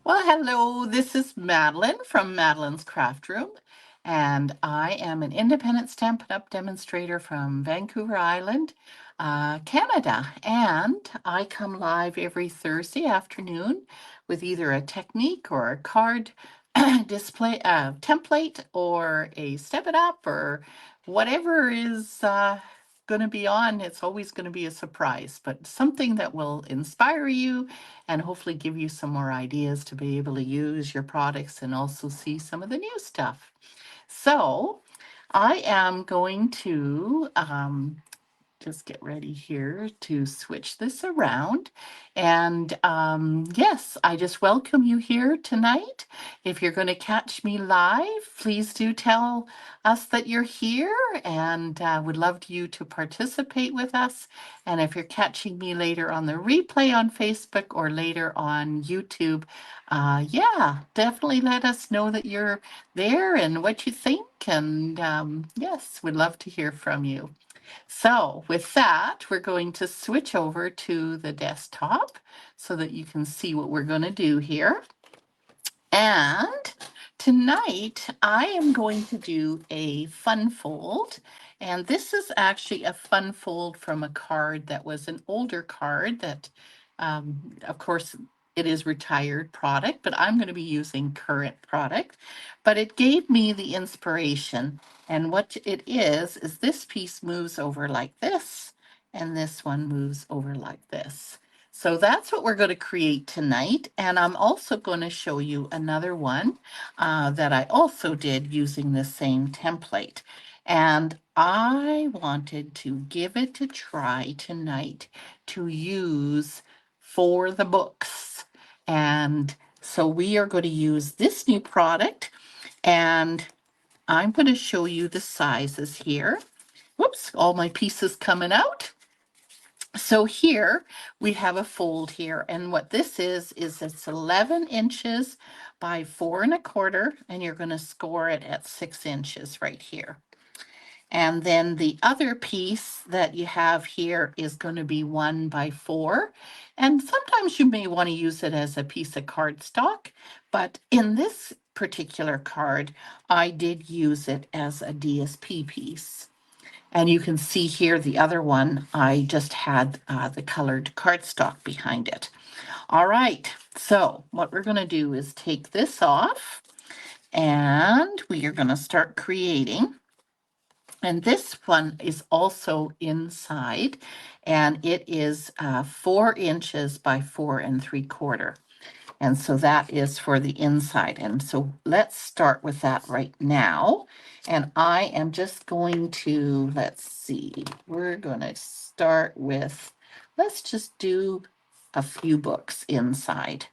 Well, hello, this is Madeline from Madeline's Craft Room, and I am an independent Stampin' Up! Demonstrator from Vancouver Island, Canada. And I come live every Thursday afternoon with either a technique or a card display template or a Step It Up or whatever is going to be on. It's always going to be a surprise, but something that will inspire you and hopefully give you some more ideas to be able to use your products and also see some of the new stuff. So I am going to just get ready here to switch this around. And yes, I just welcome you here tonight. If you're going to catch me live, please do tell us that you're here and would love you to participate with us. And if you're catching me later on the replay on Facebook or later on YouTube, yeah, definitely let us know that you're there and what you think. And yes, we'd love to hear from you. So with that, we're going to switch over to the desktop so that you can see what we're going to do here. And tonight I am going to do a fun fold. And this is actually a fun fold from a card that was an older card that, of course, it is retired product, but I'm going to be using current product. But it gave me the inspiration. And what it is this piece moves over like this, and this one moves over like this. So that's what we're going to create tonight. And I'm also going to show you another one that I also did using the same template. And I wanted to give it a try tonight to use for the books. And so we are going to use this new product, and I'm going to show you the sizes here. Whoops, all my pieces coming out. So here we have a fold here, and what this is it's 11 inches by 4 1/4, and you're going to score it at 6 inches right here. And then the other piece that you have here is going to be 1 by 4. And sometimes you may want to use it as a piece of cardstock, but in this particular card, I did use it as a DSP piece. And you can see here the other one, I just had the colored cardstock behind it. All right, so what we're going to do is take this off, and we are going to start creating. And this one is also inside, and it is 4 inches by 4 3/4. And so that is for the inside. And so let's start with that right now. And I am just going to, let's see, we're going to start with, let's just do a few books inside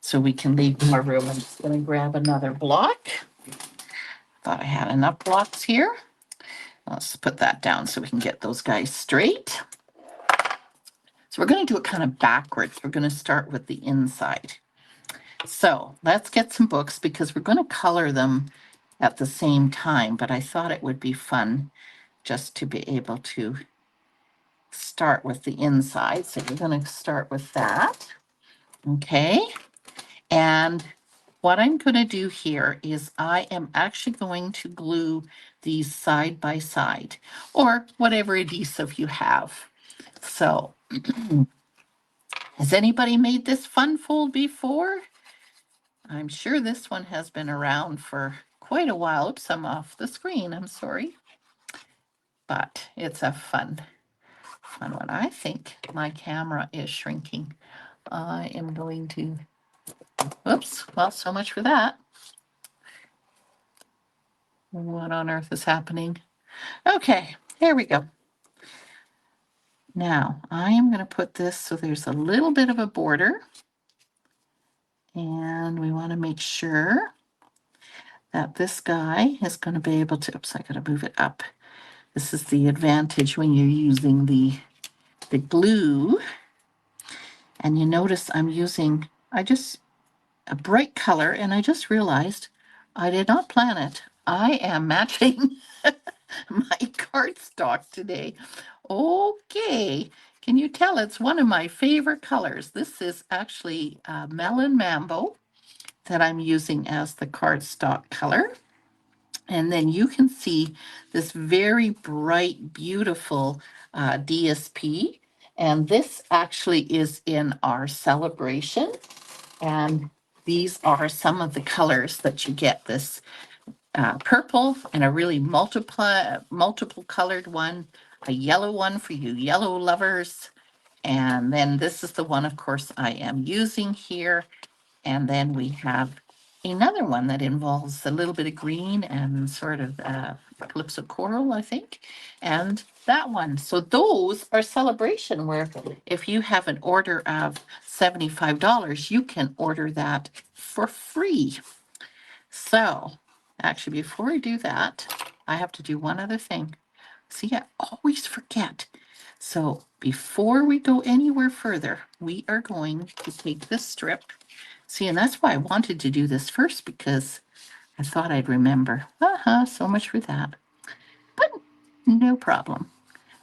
so we can leave more room. I'm just going to grab another block. Thought I had enough blocks here. Let's put that down so we can get those guys straight. So we're going to do it kind of backwards. We're going to start with the inside. So let's get some books because we're going to color them at the same time, but I thought it would be fun just to be able to start with the inside. So we're going to start with that. Okay. And what I'm going to do here is I am actually going to glue these side by side, or whatever adhesive you have. So has anybody made this fun fold before? I'm sure this one has been around for quite a while. Oops, I'm off the screen. I'm sorry. But it's a fun one. I think my camera is shrinking. I am going to, oops, well, so much for that. What on earth is happening? Okay, here we go. Now, I am going to put this so there's a little bit of a border. And we want to make sure that this guy is going to be able to, oops, I got to move it up. This is the advantage when you're using the glue. And you notice I'm using, a bright color, and I just realized I did not plan it. I am matching my cardstock today. Okay, can you tell it's one of my favorite colors? This is actually Melon Mambo, that I'm using as the cardstock color. And then you can see this very bright, beautiful DSP. And this actually is in our Sale-a-bration. And these are some of the colors that you get. This purple and a really multiple colored one, a yellow one for you yellow lovers. And then this is the one, of course, I am using here. And then we have another one that involves a little bit of green and sort of calypso coral, I think, and that one. So those are Sale-a-bration, where if you have an order of $75, you can order that for free. So actually, before I do that, I have to do one other thing. See, I always forget. So before we go anywhere further, we are going to take this strip. See, and that's why I wanted to do this first, because I thought I'd remember. So much for that. But no problem.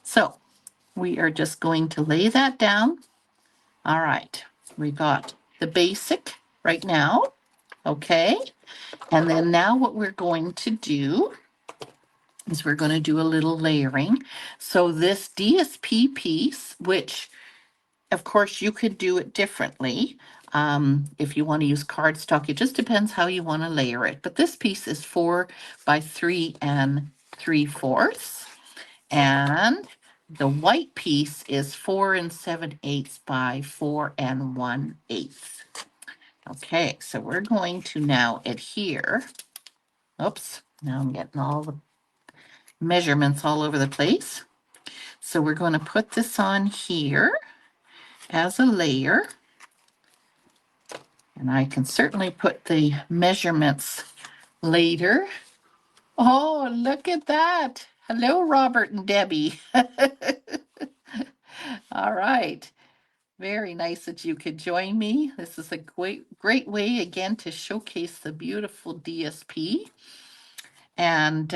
So we are just going to lay that down. All right, we got the basic right now. Okay, and then now what we're going to do is we're going to do a little layering. So this DSP piece, which of course you could do it differently. If you want to use cardstock, it just depends how you want to layer it. But this piece is 4 by 3 3/4. And the white piece is 4 7/8 by 4 1/8. Okay, so we're going to now adhere. Oops, now I'm getting all the measurements all over the place. So we're going to put this on here as a layer. And I can certainly put the measurements later. Oh, look at that. Hello, Robert and Debbie. All right. Very nice that you could join me. This is a great way, again, to showcase the beautiful DSP. And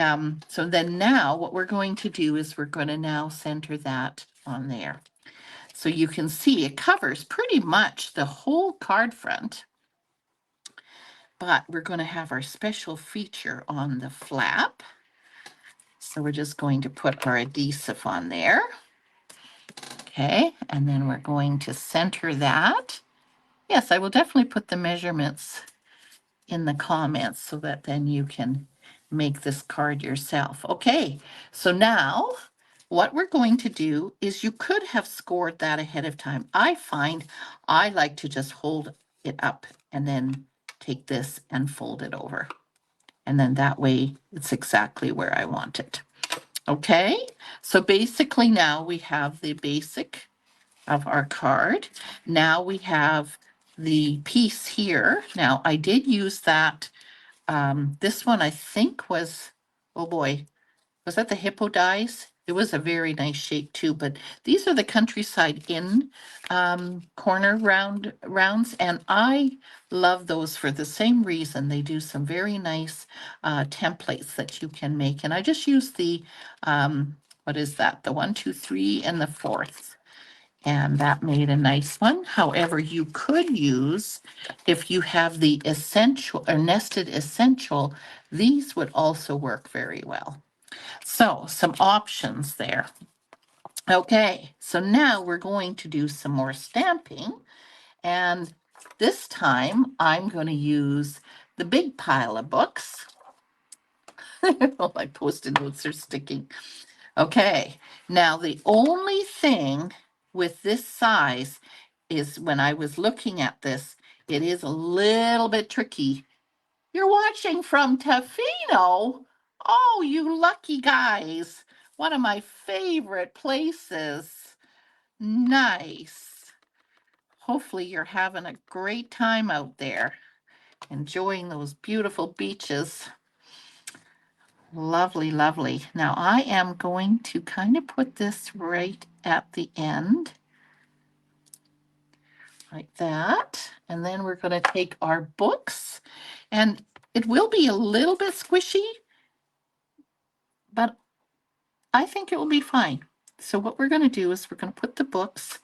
so then now what we're going to do is we're going to now center that on there. So you can see it covers pretty much the whole card front. But we're going to have our special feature on the flap. So we're just going to put our adhesive on there. Okay, and then we're going to center that. Yes, I will definitely put the measurements in the comments so that then you can make this card yourself. Okay, so now what we're going to do is you could have scored that ahead of time. I find I like to just hold it up and then take this and fold it over. And then that way it's exactly where I want it. Okay, so basically now we have the basic of our card. Now we have the piece here. Now I did use that. This one I think was, oh boy, was that the hippo dies? It was a very nice shape too, but these are the Countryside Inn corner rounds, and I love those for the same reason. They do some very nice templates that you can make, and I just use the what is that? The 1, 2, 3, and the 4th. And that made a nice one. However, you could use, if you have the essential or nested essential, these would also work very well. So some options there. Okay, so now we're going to do some more stamping. And this time I'm going to use the big pile of books. Oh, my Post-it notes are sticking. Okay, now the only thing with this size is when I was looking at this, it is a little bit tricky. You're watching from Tofino? Oh, you lucky guys. One of my favorite places. Nice. Hopefully you're having a great time out there, enjoying those beautiful beaches. Lovely, lovely. Now I am going to kind of put this right at the end, like that. And then we're going to take our books, and it will be a little bit squishy, but I think it will be fine. So what we're going to do is we're going to put the books.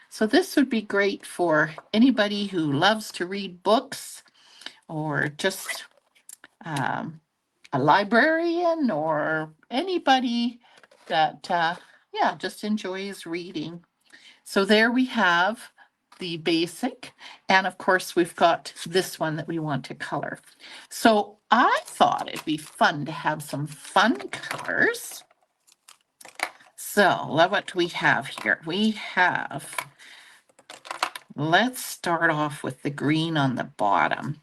So this would be great for anybody who loves to read books, or just a librarian or anybody that, yeah, just enjoys reading. So there we have the basic. And of course, we've got this one that we want to color. So I thought it'd be fun to have some fun colors. So what we have here? We have, let's start off with the green on the bottom.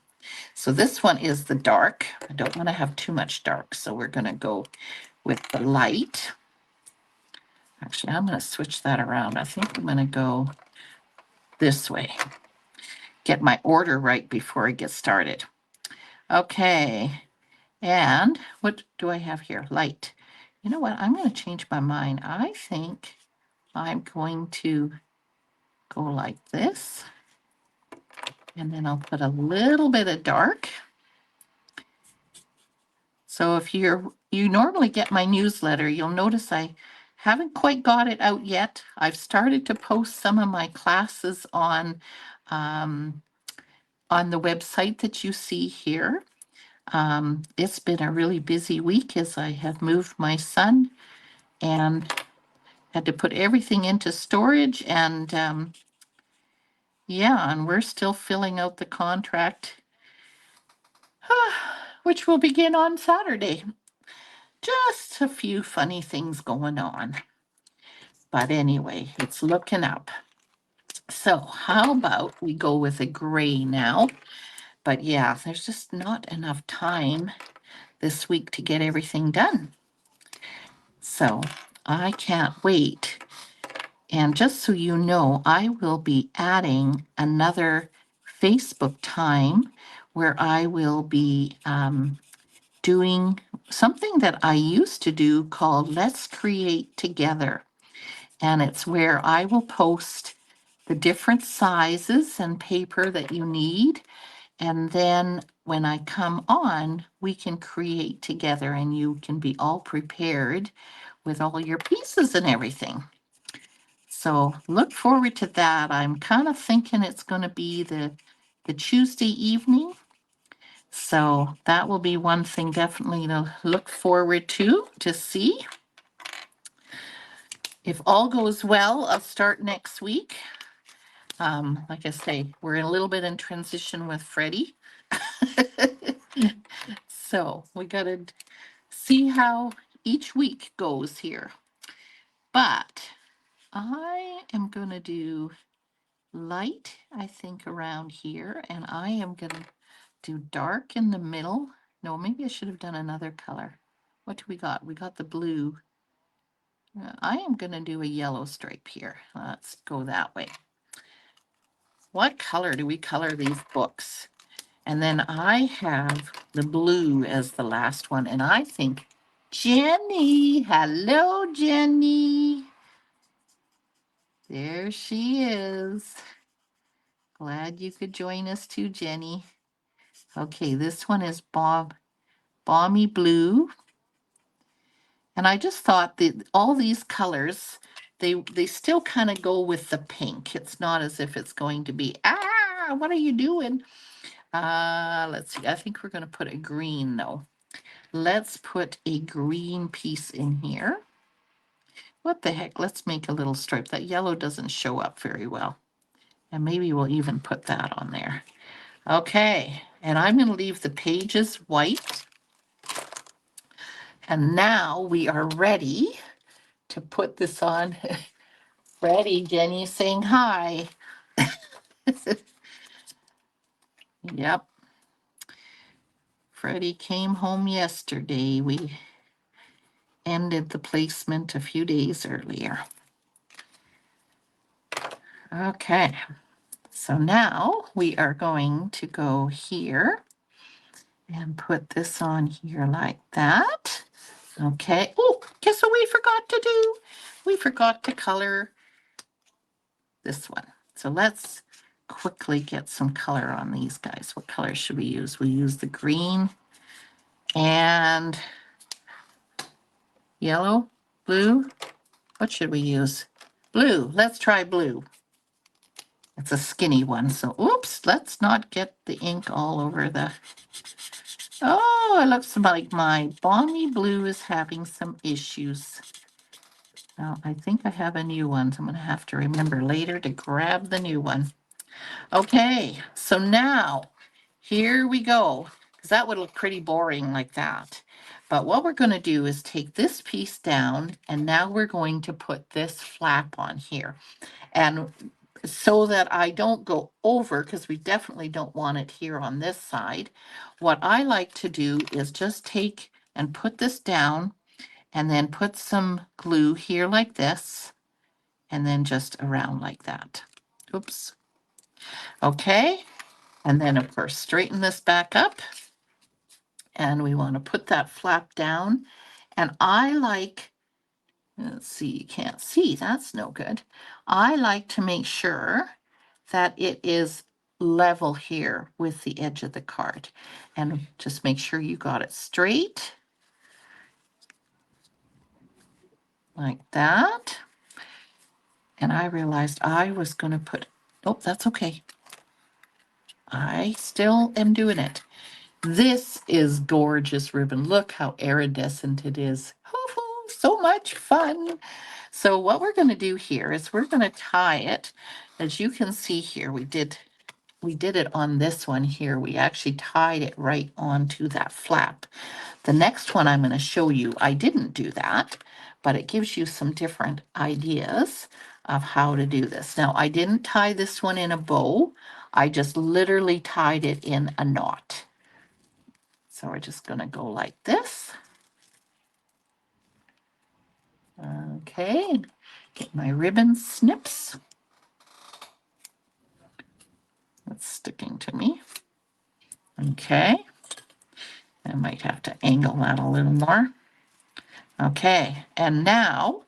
So this one is the dark. I don't want to have too much dark, so we're going to go with the light. Actually, I'm going to switch that around. I think I'm going to go this way. Get my order right before I get started. Okay, and what do I have here? Light. You know what? I'm going to change my mind. I think I'm going to go like this. And then I'll put a little bit of dark. So if you normally get my newsletter, you'll notice I haven't quite got it out yet. I've started to post some of my classes on the website that you see here. It's been a really busy week as I have moved my son and had to put everything into storage, and yeah, and we're still filling out the contract, which will begin on Saturday. Just a few funny things going on. But anyway, it's looking up. So how about we go with a gray now? But yeah, there's just not enough time this week to get everything done. So I can't wait. And just so you know, I will be adding another Facebook time where I will be doing something that I used to do called Let's Create Together. And it's where I will post the different sizes and paper that you need. And then when I come on, we can create together and you can be all prepared with all your pieces and everything. So look forward to that. I'm kind of thinking it's going to be the Tuesday evening. So that will be one thing definitely to look forward to see. If all goes well, I'll start next week. Like I say, we're a little bit in transition with Freddie. So we got to see how each week goes here. But I am going to do light, I think, around here, and I am going to do dark in the middle. No, maybe I should have done another color. What do we got? We got the blue. I am going to do a yellow stripe here. Let's go that way. What color do we color these books? And then I have the blue as the last one. And I think Jenny, hello, Jenny. There she is. Glad you could join us too, Jenny. Okay, this one is Balmy Blue. And I just thought that all these colors, they still kind of go with the pink. It's not as if it's going to be, what are you doing? Let's see, I think we're going to put a green though. Let's put a green piece in here. What the heck? Let's make a little stripe. That yellow doesn't show up very well. And maybe we'll even put that on there. Okay, and I'm going to leave the pages white. And now we are ready to put this on. Ready, Jenny saying hi. Yep. Freddie came home yesterday. We ended the placement a few days earlier. Okay, so now we are going to go here and put this on here like that. Okay. Oh, guess what we forgot to do? We forgot to color this one. So let's quickly get some color on these guys. What color should we use? We use the green and yellow, blue. What should we use? Blue. Let's try blue. It's a skinny one, so oops, let's not get the ink all over the... Oh, it looks like my balmy blue is having some issues. Now, I think I have a new one, so I'm going to have to remember later to grab the new one. Okay, so now, here we go, because that would look pretty boring like that. But what we're going to do is take this piece down, and now we're going to put this flap on here. And so that I don't go over, because we definitely don't want it here on this side, what I like to do is just take and put this down and then put some glue here like this and then just around like that. Oops. Okay. And then of course straighten this back up and we want to put that flap down. And I like, let's see, you can't see, that's no good. I like to make sure that it is level here with the edge of the card. And just make sure you got it straight. Like that. And I realized I was going to put, oh, that's okay. I still am doing it. This is gorgeous ribbon. Look how iridescent it is. So much fun. So what we're going to do here is we're going to tie it. As you can see here, we did it on this one here. We actually tied it right onto that flap. The next one I'm going to show you, I didn't do that, but it gives you some different ideas of how to do this. Now, I didn't tie this one in a bow. I just literally tied it in a knot. So we're just going to go like this. Okay, get my ribbon snips. That's sticking to me. Okay, I might have to angle that a little more. Okay, and now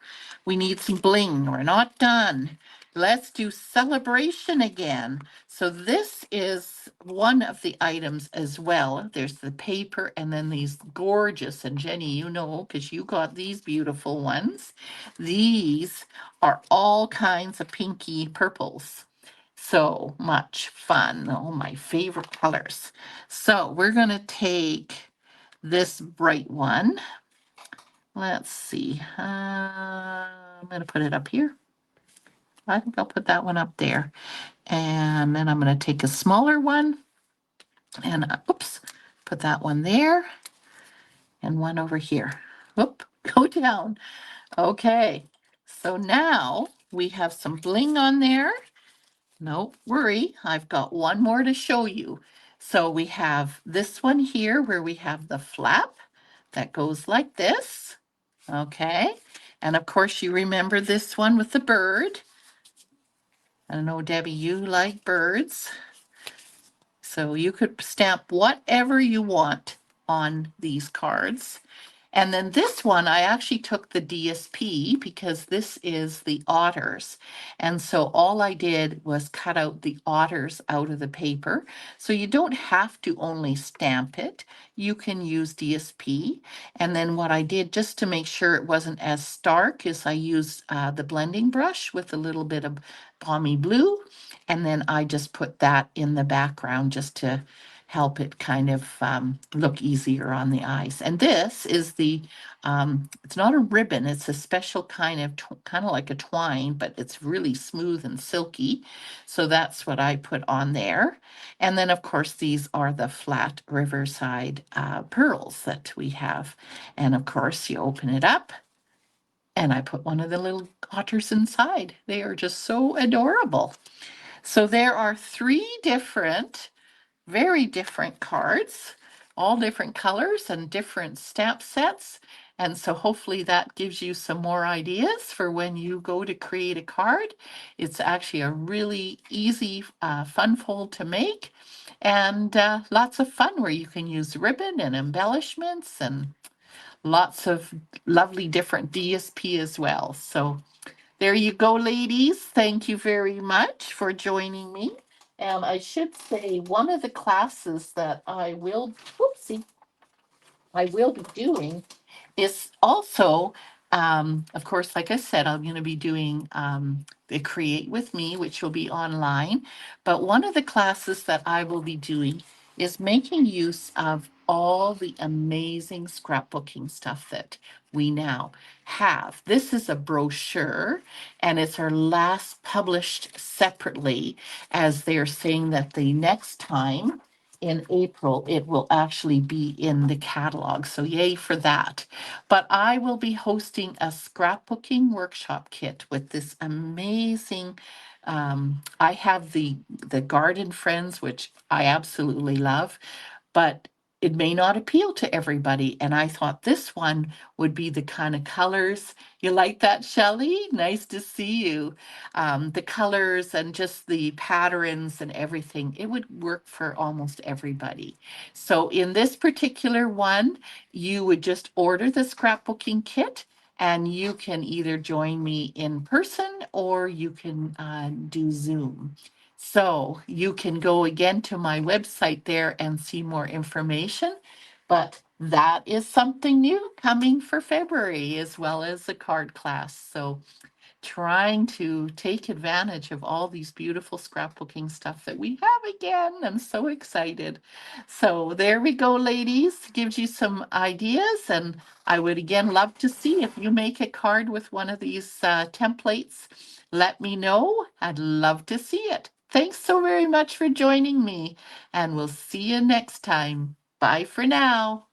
we need some bling. We're not done. Let's do celebration again. So this is one of the items as well. There's the paper and then these gorgeous, and Jenny, you know, because you got these beautiful ones. These are all kinds of pinky purples. So much fun. Oh, my favorite colors. So we're going to take this bright one. Let's see. I'm going to put it up here. I think I'll put that one up there. And then I'm going to take a smaller one and oops, put that one there and one over here. Whoop, go down. Okay. So now we have some bling on there. No worry, I've got one more to show you. So we have this one here where we have the flap that goes like this. Okay. And of course, you remember this one with the bird. I know, Debbie, you like birds. So you could stamp whatever you want on these cards. And then this one, I actually took the DSP because this is the otters. And so all I did was cut out the otters out of the paper. So you don't have to only stamp it. You can use DSP. And then what I did, just to make sure it wasn't as stark, is I used the blending brush with a little bit of balmy blue. And then I just put that in the background just to help it kind of look easier on the eyes. And this is the, it's not a ribbon, it's a special kind of like a twine, but it's really smooth and silky. So that's what I put on there. And then of course, these are the flat Riverside pearls that we have. And of course, you open it up and I put one of the little otters inside. They are just so adorable. So there are three different, very different cards, all different colors and different stamp sets. And so hopefully that gives you some more ideas for when you go to create a card. It's actually a really easy, fun fold to make, and lots of fun where you can use ribbon and embellishments and lots of lovely different DSP as well. So there you go, ladies. Thank you very much for joining me. And I should say one of the classes that I will be doing is also Of course, like I said, I'm going to be doing the Create with Me, which will be online. But one of the classes that I will be doing is making use of all the amazing scrapbooking stuff that we now have. This is a brochure, and it's our last published separately, as they're saying that the next time in April, it will actually be in the catalog. So, yay for that. But I will be hosting a scrapbooking workshop kit with this amazing. I have the Garden Friends, which I absolutely love, but it may not appeal to everybody. And I thought this one would be the kind of colors. You like that, Shelley? Nice to see you. The colors and just the patterns and everything, it would work for almost everybody. So in this particular one, you would just order the scrapbooking kit and you can either join me in person or you can do Zoom. So you can go again to my website there and see more information. But that is something new coming for February, as well as the card class. So trying to take advantage of all these beautiful scrapbooking stuff that we have again. I'm so excited. So there we go, ladies. Gives you some ideas. And I would again love to see if you make a card with one of these templates. Let me know. I'd love to see it. Thanks so very much for joining me. And we'll see you next time. Bye for now.